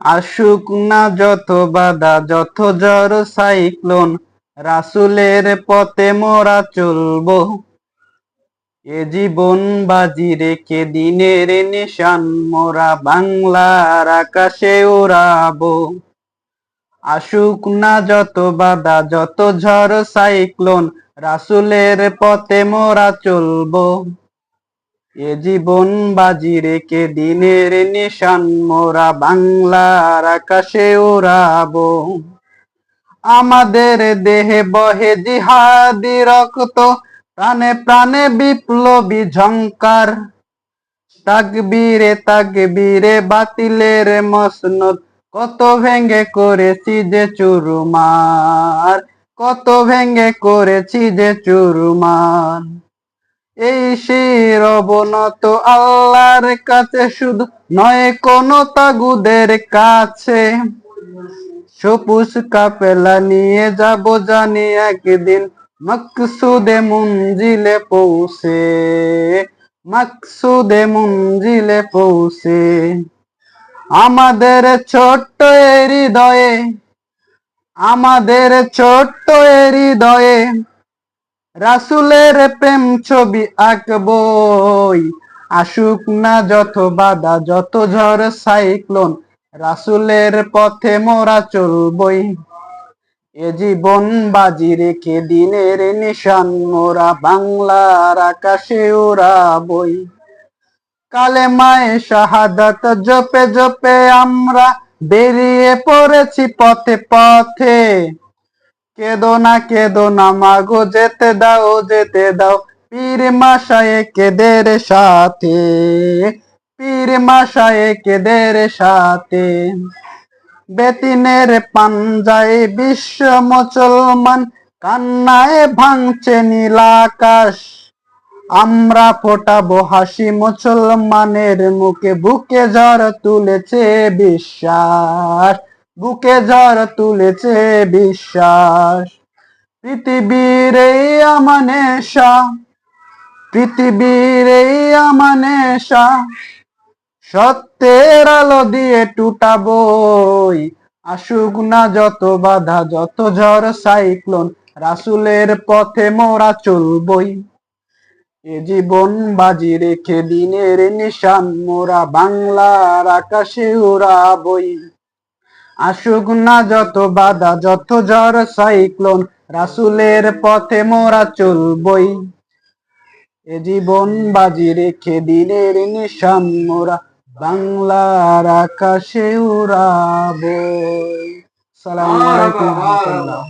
আসুক না যত বাধা যত ঝড় সাইক্লোন, রাসূলের পথে মোরা চলবো। এ জীবন বাজি রেখে দিনের নিশান মোরা বাংলার আকাশে উড়াবো। আসুক না যত বাধা যত ঝড় সাইক্লোন, রাসূলের পথে মোরা চলবো। এ জীবন বাজি রেখে দিনের নিশান মোরা বাংলার আকাশে উড়াবো। আমাদের দেহে বহে জিহাদি রক্ত, প্রাণে প্রাণে বিপ্লবী ঝংকার। তাকবীরে তাকবীরে বাতিলের মসনদ, কত ভেঙে করেছি যে চুরমার, কত ভেঙে করেছি যে চুরমার। এই শির অবনত আল্লাহর কাছে, শুধু নয় কোন তাগুদের কাছে। সবুজ কাফেলা নিয়ে যাব জানি একদিন, মকসুদে মঞ্জিলে পৌঁছে, মকসুদে মঞ্জিলে পৌঁছে। আমাদের ছোট্ট হৃদয়ে, আমাদের ছোট্ট হৃদয়ে রাসূলের প্রেম ছবি আঁকবই। আসুক না যত বাধা যত ঝড় সাইক্লোন, রাসূলের পথে মোরা চলবই। এ জীবন বাজি রেখে দিনের নিশান মোরা বাংলার আকাশে উড়াবই। কালেমায়ে শাহাদাত জপে জপে আমরা বেরিয়ে পড়েছি পথে পথে। কেদো না মাগো, যেতে দাও যেতে দাও পীর মাশায়েখদের সাথে, পীর মাশায়েখদের সাথে। বেতিনের পাঞ্জায় বিশ্ব মুসলমান, কান্নায় ভাঙছে নীল আকাশ। আমরা ফোটাবো হাসি মুসলমানের মুখে, বুকে ঝড় তুলেছে বিশ্বাস, বুকে ঝড় তুলেছে বিশ্বাস। পৃথিবীর এই আমানেশা, পৃথিবীর এই আমানেশা, সত্যের আলো দিয়ে টুটাবই। আসুক না যত বাধা যত ঝড় সাইক্লোন, রাসূলের পথে মোরা চলবই। এ জীবন বাজি রেখে দিনের নিশান মোরা বাংলার আকাশে উড়াবই। আসুক না যত বাধা যত ঝড় সাইক্লোন, রাসূলের পথে মোরা চলবই। এ জীবন বাজি রেখে দিনের নিশান মোরা বাংলার আকাশে উড়াবই। আসসালামু আলাইকুম ওয়া রাহমাতুল্লাহ।